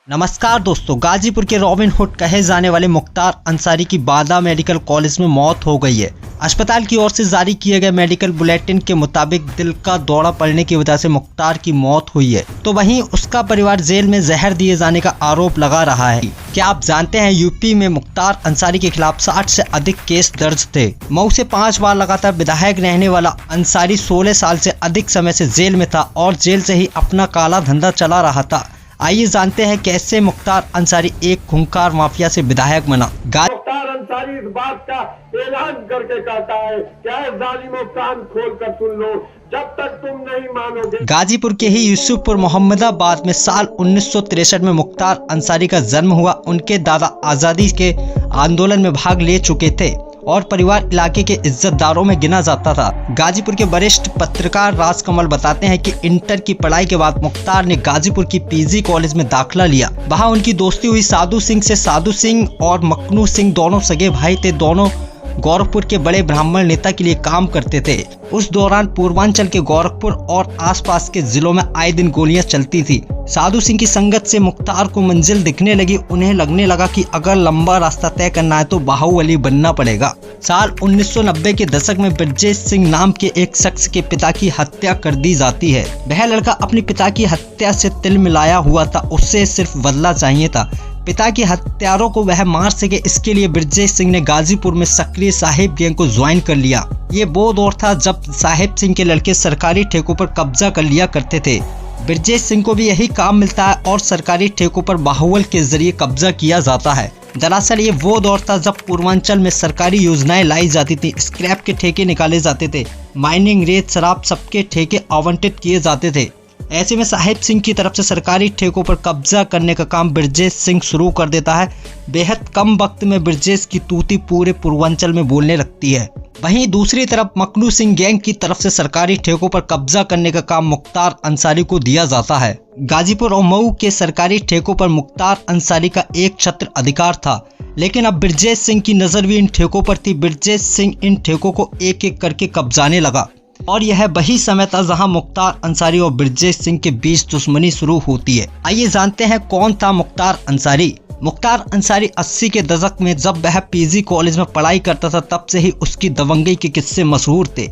नमस्कार दोस्तों, गाजीपुर के रॉबिन हुड कहे जाने वाले मुख्तार अंसारी की बादा मेडिकल कॉलेज में मौत हो गई है। अस्पताल की ओर से जारी किए गए मेडिकल बुलेटिन के मुताबिक दिल का दौरा पड़ने की वजह से मुख्तार की मौत हुई है, तो वहीं उसका परिवार जेल में जहर दिए जाने का आरोप लगा रहा है। क्या आप जानते हैं यूपी में मुख्तार अंसारी के खिलाफ 60 से अधिक केस दर्ज थे। मऊ से 5 बार लगातार विधायक रहने वाला अंसारी 16 साल से अधिक समय से जेल में था और जेल से ही अपना काला धंधा चला रहा था। आइए जानते हैं कैसे मुख्तार अंसारी एक खूंखार माफिया से विधायक बना। मुख्तार अंसारी इस बात का ऐलान करके कहता है, क्या जालिमों कान खोल कर सुन लो, जब तक तुम नहीं मानोगे। गाजीपुर के ही यूसुफपुर मोहम्मदाबाद में साल 1963 में मुख्तार अंसारी का जन्म हुआ। उनके दादा आजादी के आंदोलन में भाग ले चुके थे और परिवार इलाके के इज्जतदारों में गिना जाता था। गाजीपुर के वरिष्ठ पत्रकार राजकमल बताते हैं कि इंटर की पढ़ाई के बाद मुख्तार ने गाजीपुर की पीजी कॉलेज में दाखिला लिया। वहां उनकी दोस्ती हुई साधु सिंह से। साधु सिंह और मखनू सिंह दोनों सगे भाई थे। दोनों गोरखपुर के बड़े ब्राह्मण नेता के लिए काम करते थे। उस दौरान पूर्वांचल के गोरखपुर और आसपास के जिलों में आए दिन गोलियां चलती थी। साधु सिंह की संगत से मुख्तार को मंजिल दिखने लगी। उन्हें लगने लगा कि अगर लंबा रास्ता तय करना है तो बाहुबली बनना पड़ेगा। साल 1990 के दशक में ब्रजेश सिंह नाम के एक शख्स के पिता की हत्या कर दी जाती है। वह लड़का अपने पिता की हत्या से तिल मिलाया हुआ था, उससे सिर्फ बदला चाहिए था। पिता के हत्यारों को वह मार सके, इसके लिए ब्रजेश सिंह ने गाजीपुर में सक्रिय साहिब गैंग को ज्वाइन कर लिया। ये वो दौर था जब साहिब सिंह के लड़के सरकारी ठेकों पर कब्जा कर लिया करते थे। ब्रजेश सिंह को भी यही काम मिलता है और सरकारी ठेकों पर बाहुबल के जरिए कब्जा किया जाता है। दरअसल ये वो दौर था जब पूर्वांचल में सरकारी योजनाएं लाई जाती थी, स्क्रैप के ठेके निकाले जाते थे, माइनिंग, रेत, शराब, सबके ठेके आवंटित किए जाते थे। ऐसे में साहिब सिंह की तरफ से सरकारी ठेकों पर कब्जा करने का काम ब्रजेश सिंह शुरू कर देता है। बेहद कम वक्त में ब्रजेश की तूती पूरे पूर्वांचल में बोलने लगती है। वहीं दूसरी तरफ मखनू सिंह गैंग की तरफ से सरकारी ठेकों पर कब्जा करने का काम मुख्तार अंसारी को दिया जाता है। गाजीपुर और मऊ के सरकारी ठेकों पर मुख्तार अंसारी का एक छत्र अधिकार था, लेकिन अब ब्रजेश सिंह की नजर भी इन ठेकों पर थी। ब्रजेश सिंह इन ठेकों को एक एक करके कब्जाने लगा और यह वही समय था जहां मुख्तार अंसारी और ब्रजेश सिंह के बीच दुश्मनी शुरू होती है। आइए जानते हैं कौन था मुख्तार अंसारी। मुख्तार अंसारी 80 के दशक में जब वह पीजी कॉलेज में पढ़ाई करता था, तब से ही उसकी दबंगई के किस्से मशहूर थे।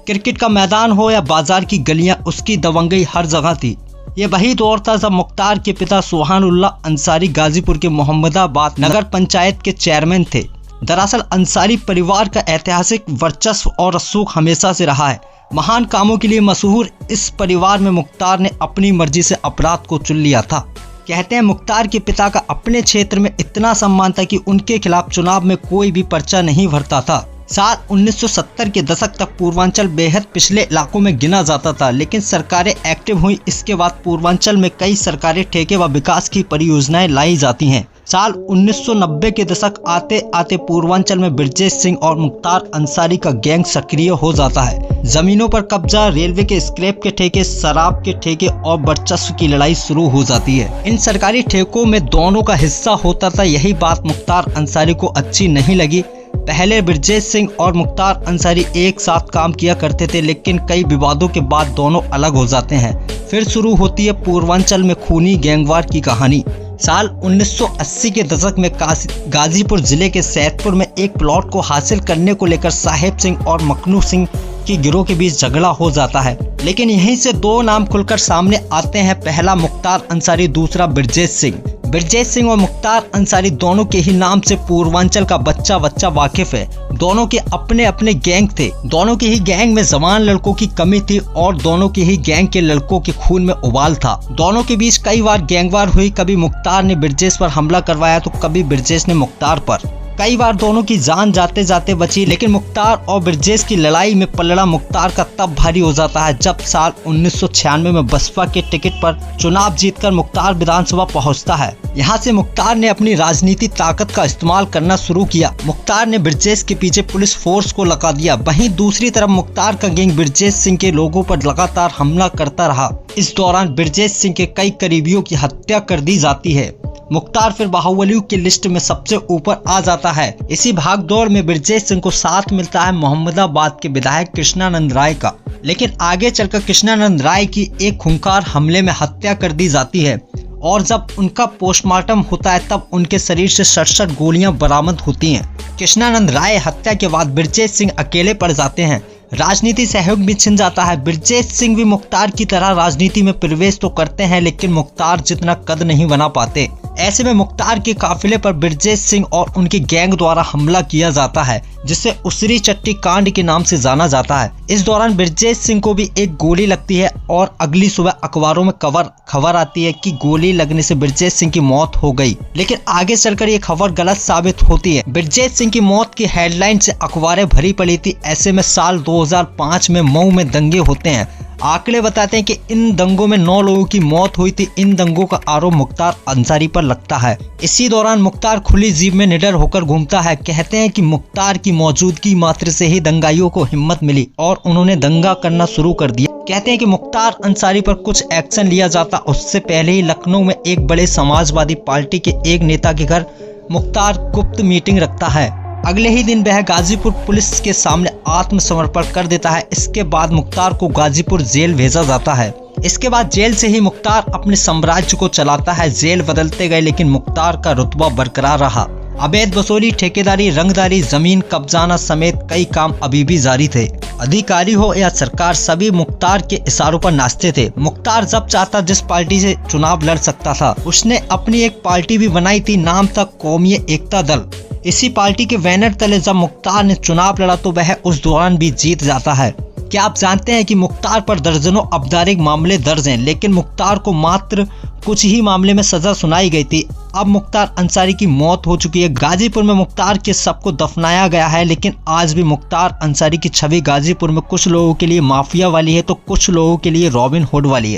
क्रिकेट का मैदान हो या बाजार की गलियां, उसकी दबंगई हर जगह थी। ये वही दौर था जब मुख्तार के पिता सुहानुल्लाह अंसारी गाजीपुर के मोहम्मदाबाद नगर पंचायत के चेयरमैन थे। दरअसल अंसारी परिवार का ऐतिहासिक वर्चस्व और रसूख हमेशा से रहा है। महान कामों के लिए मशहूर इस परिवार में मुख्तार ने अपनी मर्जी से अपराध को चुन लिया था। कहते हैं मुख्तार के पिता का अपने क्षेत्र में इतना सम्मान था कि उनके खिलाफ चुनाव में कोई भी पर्चा नहीं भरता था। साल 1970 के दशक तक पूर्वांचल बेहद पिछले इलाकों में गिना जाता था, लेकिन सरकारें एक्टिव हुई। इसके बाद पूर्वांचल में कई सरकारी ठेके व विकास की परियोजनाएं लाई जाती हैं। साल 1990 के दशक आते आते पूर्वांचल में ब्रजेश सिंह और मुख्तार अंसारी का गैंग सक्रिय हो जाता है। जमीनों पर कब्जा, रेलवे के स्क्रैप के ठेके, शराब के ठेके और वर्चस्व की लड़ाई शुरू हो जाती है। इन सरकारी ठेकों में दोनों का हिस्सा होता था। यही बात मुख्तार अंसारी को अच्छी नहीं लगी। पहले ब्रजेश सिंह और मुख्तार अंसारी एक साथ काम किया करते थे, लेकिन कई विवादों के बाद दोनों अलग हो जाते हैं। फिर शुरू होती है पूर्वांचल में खूनी गैंगवार की कहानी। साल 1980 के दशक में गाजीपुर जिले के सैदपुर में एक प्लॉट को हासिल करने को लेकर साहिब सिंह और मखनू सिंह की गिरोह के बीच झगड़ा हो जाता है, लेकिन यहीं से दो नाम खुलकर सामने आते हैं। पहला मुख्तार अंसारी, दूसरा ब्रजेश सिंह। ब्रजेश सिंह और मुख्तार अंसारी दोनों के ही नाम से पूर्वांचल का बच्चा वाकिफ है। दोनों के अपने अपने गैंग थे। दोनों के ही गैंग में जवान लड़कों की कमी थी और दोनों के ही गैंग के लड़कों के खून में उबाल था। दोनों के बीच कई बार गैंगवार हुई। कभी मुख्तार ने ब्रजेश पर हमला करवाया तो कभी ब्रजेश ने मुख्तार पर। कई बार दोनों की जान जाते जाते बची, लेकिन मुख्तार और ब्रजेश की लड़ाई में पलड़ा मुख्तार का तब भारी हो जाता है जब साल 1996 में बसपा के टिकट पर चुनाव जीतकर मुख्तार विधानसभा पहुंचता है। यहां से मुख्तार ने अपनी राजनीतिक ताकत का इस्तेमाल करना शुरू किया। मुख्तार ने ब्रजेश के पीछे पुलिस फोर्स को लगा दिया। वहीं दूसरी तरफ मुख्तार का गैंग ब्रजेश सिंह के लोगों पर लगातार हमला करता रहा। इस दौरान ब्रजेश सिंह के कई करीबियों की हत्या कर दी जाती है। मुख्तार फिर बाहुबलियों की लिस्ट में सबसे ऊपर आ जाता है। इसी भागदौड़ में ब्रजेश सिंह को साथ मिलता है मोहम्मदाबाद के विधायक कृष्णानंद राय का, लेकिन आगे चलकर कृष्णानंद राय की एक खूंखार हमले में हत्या कर दी जाती है और जब उनका पोस्टमार्टम होता है तब उनके शरीर से 67 गोलियां बरामद होती हैं। कृष्णानंद राय हत्या के बाद बृजेश सिंह अकेले पड़ जाते हैं, राजनीति सहयोग भी छिन जाता है। बृजेश सिंह भी मुख्तार की तरह राजनीति में प्रवेश तो करते हैं लेकिन मुख्तार जितना कद नहीं बना पाते। ऐसे में मुख्तार के काफिले पर बृजेश सिंह और उनके गैंग द्वारा हमला किया जाता है जिसे उसरी चट्टी कांड के नाम से जाना जाता है। इस दौरान बृजेश सिंह को भी एक गोली लगती है और अगली सुबह अखबारों में खबर आती है कि गोली लगने से बृजेश सिंह की मौत हो गई, लेकिन आगे चलकर ये खबर गलत साबित होती है। बृजेश सिंह की मौत की हेडलाइन से अखबारें भरी पड़ी थी। ऐसे में साल 2005 में मऊ में दंगे होते हैं। आंकड़े बताते हैं कि इन दंगों में 9 लोगों की मौत हुई थी। इन दंगों का आरोप मुख्तार अंसारी पर लगता है। इसी दौरान मुख्तार खुली जीप में निडर होकर घूमता है। कहते हैं कि मुख्तार की मौजूदगी मात्र से ही दंगाइयों को हिम्मत मिली और उन्होंने दंगा करना शुरू कर दिया। कहते हैं कि मुख्तार अंसारी पर कुछ एक्शन लिया जाता उससे पहले ही लखनऊ में एक बड़े समाजवादी पार्टी के एक नेता के घर मुख्तार गुप्त मीटिंग रखता है। अगले ही दिन वह गाजीपुर पुलिस के सामने आत्मसमर्पण कर देता है। इसके बाद मुख्तार को गाजीपुर जेल भेजा जाता है। इसके बाद जेल से ही मुख्तार अपने साम्राज्य को चलाता है। जेल बदलते गए लेकिन मुख्तार का रुतबा बरकरार रहा। अवैध वसूली, ठेकेदारी, रंगदारी, जमीन कब्जाना समेत कई काम अभी भी जारी थे। अधिकारी हो या सरकार, सभी मुख्तार के इशारों पर नाचते थे। मुख्तार जब चाहता जिस पार्टी से चुनाव लड़ सकता था। उसने अपनी एक पार्टी भी बनाई थी, नाम था कौमी एकता दल। इसी पार्टी के बैनर तले जब मुख्तार ने चुनाव लड़ा तो वह उस दौरान भी जीत जाता है। क्या आप जानते हैं कि मुख्तार पर दर्जनों आपराधिक मामले दर्ज हैं, लेकिन मुख्तार को मात्र कुछ ही मामले में सजा सुनाई गई थी। अब मुख्तार अंसारी की मौत हो चुकी है। गाजीपुर में मुख्तार के शव को दफनाया गया है, लेकिन आज भी मुख्तार अंसारी की छवि गाजीपुर में कुछ लोगों के लिए माफिया वाली है तो कुछ लोगों के लिए रॉबिन हुड वाली है।